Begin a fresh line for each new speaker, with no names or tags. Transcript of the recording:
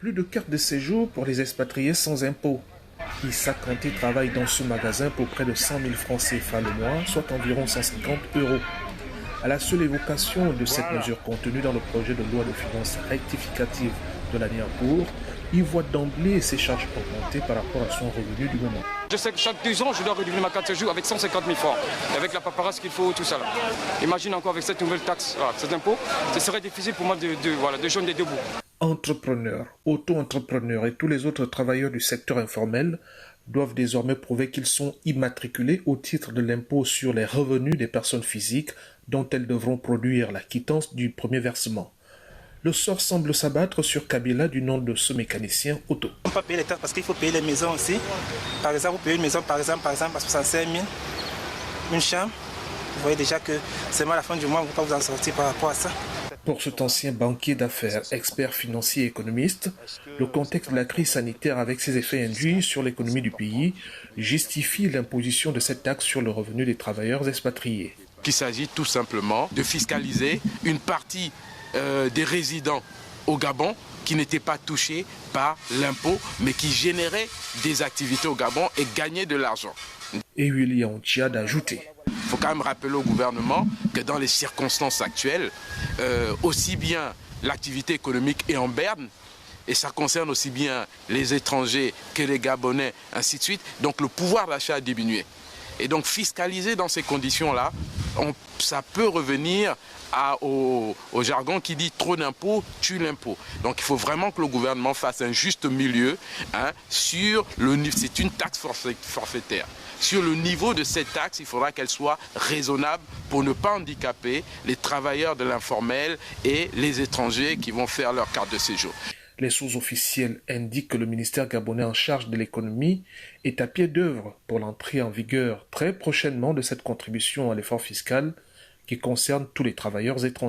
Plus de carte de séjour pour les expatriés sans impôt. Issa Kanté travaille dans ce magasin pour près de 100 000 francs CFA le mois, soit environ 150 €. À la seule évocation de cette mesure contenue dans le projet de loi de finances rectificative de l'année en cours, il voit d'emblée ses charges augmenter par rapport à son revenu du moment.
Je sais que chaque 2 ans, je dois renouveler ma carte de séjour avec 150 000 francs. Avec la paperasse qu'il faut, tout ça. Là. Imagine encore avec cette nouvelle taxe, cet impôt, ce serait difficile pour moi de joindre les deux bouts.
Entrepreneurs, auto-entrepreneurs et tous les autres travailleurs du secteur informel doivent désormais prouver qu'ils sont immatriculés au titre de l'impôt sur les revenus des personnes physiques dont elles devront produire la quittance du premier versement. Le sort semble s'abattre sur Kabila du nom de ce mécanicien auto.
On ne peut pas payer les taxes parce qu'il faut payer les maisons aussi. Par exemple, vous payez une maison par exemple à 65 000, une chambre. Vous voyez déjà que c'est à la fin du mois, vous ne pouvez pas vous en sortir par rapport à ça.
Pour cet ancien banquier d'affaires, expert financier et économiste, le contexte de la crise sanitaire avec ses effets induits sur l'économie du pays justifie l'imposition de cette taxe sur le revenu des travailleurs expatriés.
Il s'agit tout simplement de fiscaliser une partie des résidents au Gabon qui n'étaient pas touchés par l'impôt, mais qui généraient des activités au Gabon et gagnaient de l'argent.
Et William Tchad a ajouté.
Il faut quand même rappeler au gouvernement que dans les circonstances actuelles, aussi bien l'activité économique est en berne, et ça concerne aussi bien les étrangers que les Gabonais, ainsi de suite. Donc le pouvoir d'achat a diminué. Et donc fiscaliser dans ces conditions-là, ça peut revenir au jargon qui dit trop d'impôts tue l'impôt. Donc il faut vraiment que le gouvernement fasse un juste milieu sur le niveau. C'est une taxe forfaitaire. Sur le niveau de cette taxe, il faudra qu'elle soit raisonnable pour ne pas handicaper les travailleurs de l'informel et les étrangers qui vont faire leur carte de séjour.
Les sources officielles indiquent que le ministère gabonais en charge de l'économie est à pied d'œuvre pour l'entrée en vigueur très prochainement de cette contribution à l'effort fiscal qui concerne tous les travailleurs étrangers.